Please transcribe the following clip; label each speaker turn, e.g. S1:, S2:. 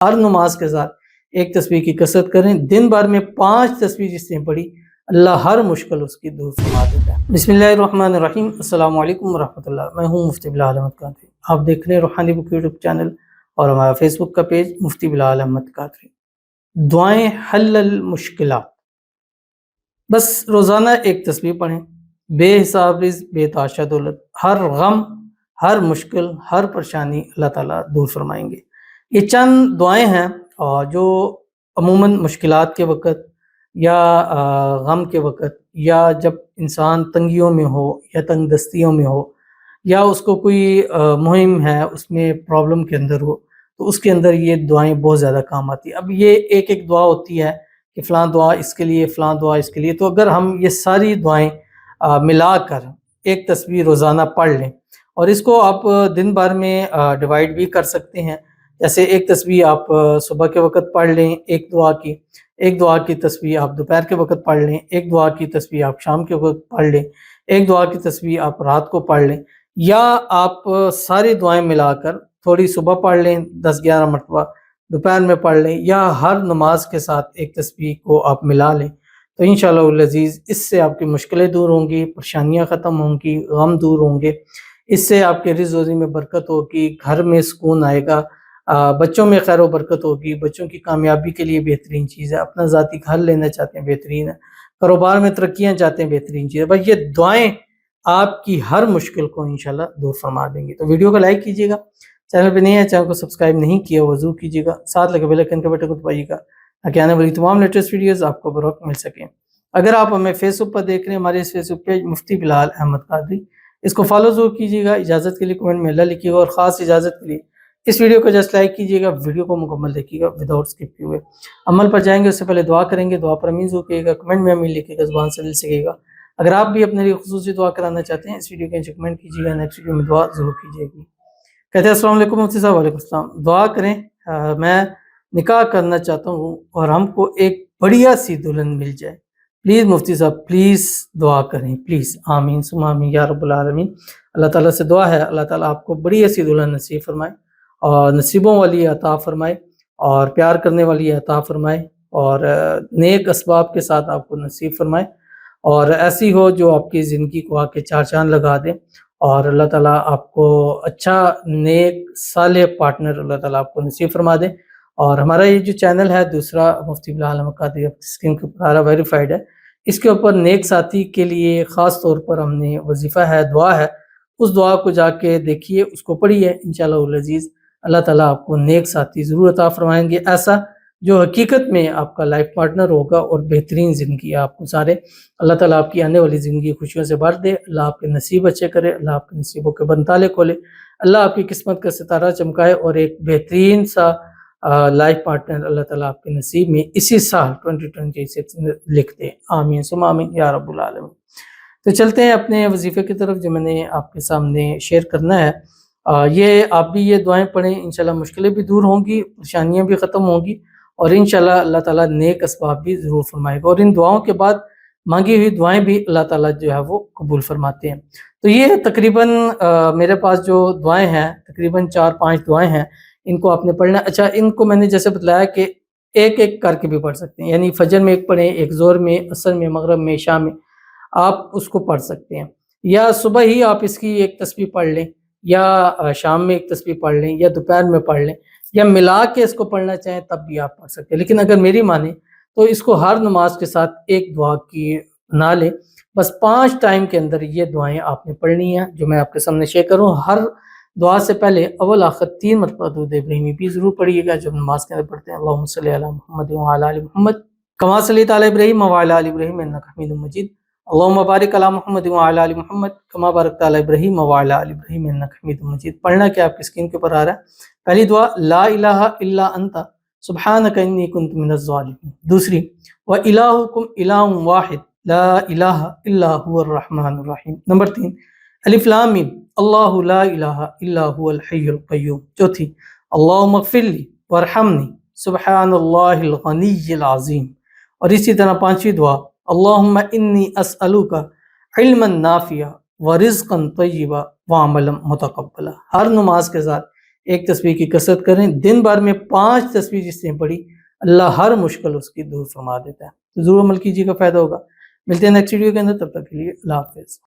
S1: ہر نماز کے ساتھ ایک تسبیح کی کثرت کریں. دن بھر میں 5 تسبیح جس نے پڑھی اللہ ہر مشکل اس کی دور فرما دیتا ہے. بسم اللہ الرحمن الرحیم. السلام علیکم ورحمۃ اللہ. میں ہوں مفتی بلال احمد قادری. آپ دیکھ رہے ہیں روحانی بک یوٹیوب چینل اور ہمارا فیس بک کا پیج مفتی بلال احمد قادری. دعائیں حل المشکلات. بس روزانہ ایک تسبیح پڑھیں. بے حساب رزق، بے تحاشا دولت، ہر غم، ہر مشکل، ہر پریشانی اللہ تعالیٰ دور فرمائیں گے. یہ چند دعائیں ہیں جو عموماً مشکلات کے وقت یا غم کے وقت یا جب انسان تنگیوں میں ہو یا تنگ دستیوں میں ہو یا اس کو کوئی مہم ہے اس میں پرابلم کے اندر ہو تو اس کے اندر یہ دعائیں بہت زیادہ کام آتی ہیں. اب یہ ایک ایک دعا ہوتی ہے کہ فلاں دعا اس کے لیے، فلاں دعا اس کے لیے. تو اگر ہم یہ ساری دعائیں ملا کر ایک تسبیح روزانہ پڑھ لیں اور اس کو آپ دن بھر میں ڈیوائیڈ بھی کر سکتے ہیں. جیسے ایک تسبیح آپ صبح کے وقت پڑھ لیں ایک دعا کی تسبیح آپ دوپہر کے وقت پڑھ لیں، ایک دعا کی تسبیح آپ شام کے وقت پڑھ لیں، ایک دعا کی تسبیح آپ رات کو پڑھ لیں، یا آپ ساری دعائیں ملا کر تھوڑی صبح پڑھ لیں 10-11 مرتبہ، دوپہر میں پڑھ لیں، یا ہر نماز کے ساتھ ایک تسبیح کو آپ ملا لیں. تو انشاءاللہ العزیز اس سے آپ کی مشکلیں دور ہوں گی، پریشانیاں ختم ہوں گی، غم دور ہوں گے. اس سے آپ کے رزق روزی میں برکت ہوگی، گھر میں سکون آئے گا، بچوں میں خیر و برکت ہوگی. بچوں کی کامیابی کے لیے بہترین چیز ہے. اپنا ذاتی گھر لینا چاہتے ہیں بہترین ہے. کاروبار میں ترقیاں چاہتے ہیں بہترین چیز ہے. بس یہ دعائیں آپ کی ہر مشکل کو انشاءاللہ دور فرما دیں گے. تو ویڈیو کو لائک کیجیے گا، چینل پہ نہیں ہے چینل کو سبسکرائب نہیں کیا وہ ضرور کیجیے گا، ساتھ لگے بیل آئکن کے بٹن کو دبائیے گا تاکہ آنے والی تمام لیٹسٹ ویڈیوز آپ کو بروقت مل سکیں. اگر آپ ہمیں فیس بک پر دیکھ رہے ہیں، ہمارے اس فیس بک پیج مفتی بلال احمد قادری، اس کو فالو ضرور کیجیے گا. اجازت کے لیے کمنٹ میں اللہ لکھیے گا اور خاص اجازت کے لیے اس ویڈیو کو جسٹ لائک کیجیے گا. ویڈیو کو مکمل دیکھیے گا وداؤٹ اسکپ کیے ہوئے. عمل پر جائیں گے اس سے پہلے دعا کریں گے. دعا پر امین ضرور کیجیے گا، کمنٹ میں امین لکھیے گا، زبان سے دل سے کہیے گا. اگر آپ بھی اپنے لیے خصوصی دعا کرانا چاہتے ہیں اس ویڈیو کے نیچے کمنٹ کیجیے گا، نیکسٹ ویڈیو میں دعا ضرور کیجیے گی. کہتے ہیں السلام علیکم مفتی صاحب. وعلیکم السلام. دعا کریں میں نکاح کرنا چاہتا ہوں اور ہم کو ایک بڑھیا سی دلہن مل جائے. پلیز مفتی صاحب پلیز دعا کریں پلیز. آمین ثم آمین یا رب العالمین. اللہ تعالیٰ سے دعا ہے اللہ تعالیٰ آپ کو بڑی سی دلہن نصیب فرمائے اور نصیبوں والی عطا فرمائے اور پیار کرنے والی عطا فرمائے اور نیک اسباب کے ساتھ آپ کو نصیب فرمائے اور ایسی ہو جو آپ کی زندگی کو آ کے چار چاند لگا دے. اور اللہ تعالیٰ آپ کو اچھا نیک صالح پارٹنر اللہ تعالیٰ آپ کو نصیب فرما دے. اور ہمارا یہ جو چینل ہے دوسرا مفتی بلال احمد قادری اسکرین کے اوپر آرہا ویریفائڈ ہے، اس کے اوپر نیک ساتھی کے لیے خاص طور پر ہم نے وظیفہ ہے، دعا ہے، اس دعا کو جا کے دیکھیے، اس کو پڑھیے. انشاءاللہ العزیز اللہ تعالیٰ آپ کو نیک ساتھی ضرور عطا فرمائیں گے، ایسا جو حقیقت میں آپ کا لائف پارٹنر ہوگا اور بہترین زندگی آپ کو سارے. اللہ تعالیٰ آپ کی آنے والی زندگی خوشیوں سے بھر دے. اللہ آپ کے نصیب اچھے کرے، اللہ آپ کے نصیبوں کے بند تالے کھولے، اللہ آپ کی قسمت کا ستارہ چمکائے اور ایک بہترین سا لائف پارٹنر اللہ تعالیٰ آپ کے نصیب میں اسی سال 2026 میں لکھ دے. آمین ثم آمین یا رب العالمین. تو چلتے ہیں اپنے وظیفے کی طرف جو میں نے آپ کے سامنے شیئر کرنا ہے. یہ آپ بھی یہ دعائیں پڑھیں، انشاءاللہ مشکلیں بھی دور ہوں گی، پریشانیاں بھی ختم ہوں گی اور انشاءاللہ اللہ تعالیٰ نیک اسباب بھی ضرور فرمائے گا. اور ان دعاؤں کے بعد مانگی ہوئی دعائیں بھی اللہ تعالیٰ جو ہے وہ قبول فرماتے ہیں. تو یہ تقریباً میرے پاس جو دعائیں ہیں تقریباً 4-5 دعائیں ہیں، ان کو آپ نے پڑھنا. اچھا ان کو میں نے جیسے بتلایا کہ ایک ایک کر کے بھی پڑھ سکتے ہیں، یعنی فجر میں ایک پڑھیں، ایک ظہر میں، عصر میں، مغرب میں، شام میں آپ اس کو پڑھ سکتے ہیں، یا صبح ہی آپ اس کی ایک تسبیح پڑھ لیں، یا شام میں ایک تسبیح پڑھ لیں، یا دوپہر میں پڑھ لیں، یا ملا کے اس کو پڑھنا چاہیں تب بھی آپ پڑھ سکتے ہیں. لیکن اگر میری مانیں تو اس کو ہر نماز کے ساتھ ایک دعا کی بنا لیں. بس 5 ٹائم کے اندر یہ دعائیں آپ نے پڑھنی ہیں جو میں آپ کے سامنے شیئر کروں. ہر دعا سے پہلے اول آخر 3 مرتبہ درود ابراہیمی بھی ضرور پڑھیے گا جو نماز کے اندر پڑھتے ہیں. اللہم صلی علی محمد وعلی آل محمد کما صلیت علی ابراہیم وعلی آل ابراہیم انک حمید مجید. اللہم بارک علی محمد وعلی آل محمد کما بارکت علی ابراہیم وعلی آل ابراہیم انک حمید مجید. پڑھنا کیا آپ کی اسکرین کے اوپر آ رہا ہے. پہلی دعا لا الہ الا انت سبحانک انی کنت من الظالمین. دوسری وَإِلَٰهُكُمْ إِلَٰهٌ وَاحِدٌ لا الہ الا هو الرحمن الرحیم. نمبر 3 الف لام میم اللہ لا الہ الا هو الحی القیوم. چوتھی اللہم اغفر لی وارحمنی سبحان اللہ الغنی العظیم. اور اسی طرح 5ویں دعا اللہم انی اسألوک علما نافعا ورزقا طیبا وعملا متقبلا. ہر نماز کے ساتھ ایک تسبیح کی کثرت کریں، دن بھر میں 5 تسبیح جس نے پڑھی اللہ ہر مشکل اس کی دور فرما دیتا ہے۔ تو ضرور عمل کیجیے گا، فائدہ ہوگا۔ ملتے ہیں نیکسٹ ویڈیو کے اندر، تب تک کے لیے اللہ حافظ۔